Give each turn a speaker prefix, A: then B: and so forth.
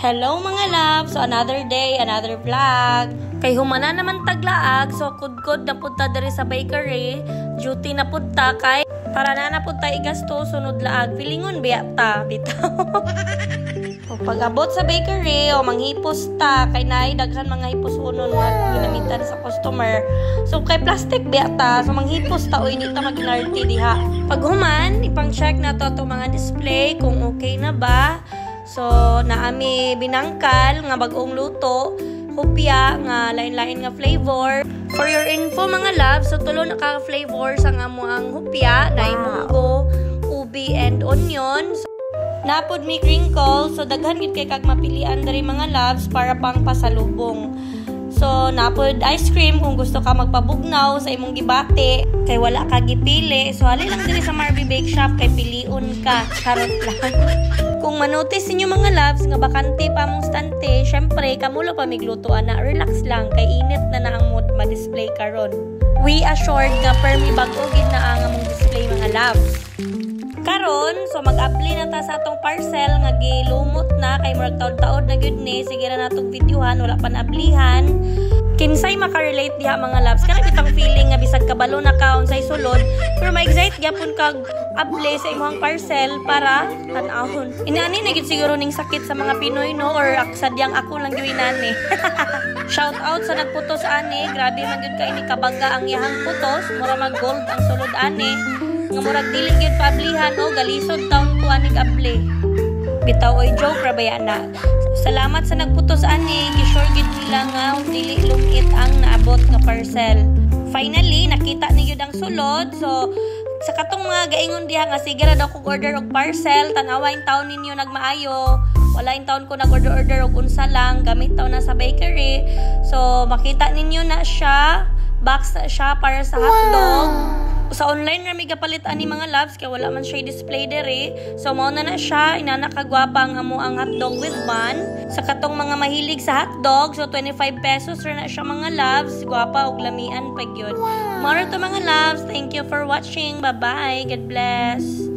A: Hello mga love! So another day, another vlog. Kay humana naman taglaag, so kudkod na punta diri sa bakery. Duty na punta kay para na punta igasto sunod laag. Pilingon biya ta bitaw. O pag-abot sa bakery o manghipos ta kay naay daghan mga hipos unon nga ginamitan sa customer. So kay plastic biya ta, so manghipos ta o hindi ta maginarty diha. Pag human, ipang-check na to mga display kung okay na ba. So, naami binangkal nga bagong luto, hupya nga lain-lain nga flavor. For your info mga love, so tulo na ka flavor sa nga mo ang hupya, na munggo, ubi and onion. So, napod mi crinkle, so daghan gid kay kag mapilian diri mga loves para pang pasalubong. So, napod ice cream kung gusto ka magpabugnaw sa imong gibati kay wala ka gipili. So, hali lang diri sa Marby Bake Shop kay piliun ka. Charot lang. Kung manotice ninyo mga loves nga bakante pa mong stante, syempre kamulo pa miglutuan na relax lang kay init na ang mood ma-display karon. We assured nga permi bag-o gid na ang among display mga loves. Karon, so mag-apply na ta sa atong parcel nga gilumot na kay murag taod-taod na gyud ni. Sige ra natong videohan, wala pa na-applyan. Kinsay makarelate diha mga loves kana bitang feeling nga bisag kabalo na ka unsay sulod pero ma-excite gyapon kag apply sa imong parcel para tan-awon. Inaani na gid siguro ning sakit sa mga Pinoy no or sadyang ako lang gyud inani. Shout out sa nagputos ani, grabe man gyud kay ni kabangga ang iyahang putos, mura mag gold ang sulod ani. Nga murag dili gyud paablihan o galisod taon ko anig apply. Bitaw oy joke ra baya na. Salamat sa nagputos ani, gi-sure gid nila nga dili lumit ang naabot nga parcel. Finally, nakita ni gyud ang sulod. So sa katong mga gaingon diha nga sige ra daw kog order og parcel, tan-awa in taon ninyo nagmaayo. Wala in taon ko nag-order og unsa lang, gamit taon na sa bakery. So makita ninyo na siya, box na siya para sa hotdog. Sa online ra mi gapalit ani mga loves kay wala man siya display dere. So mao na siya, inana kagwapa ang amo ang hotdog with bun. Sa katong mga mahilig sa hotdog, so 25 pesos ra na siya mga loves, gwapa og lamian pa gyud. Mao to mga loves, thank you for watching. Bye-bye. God bless.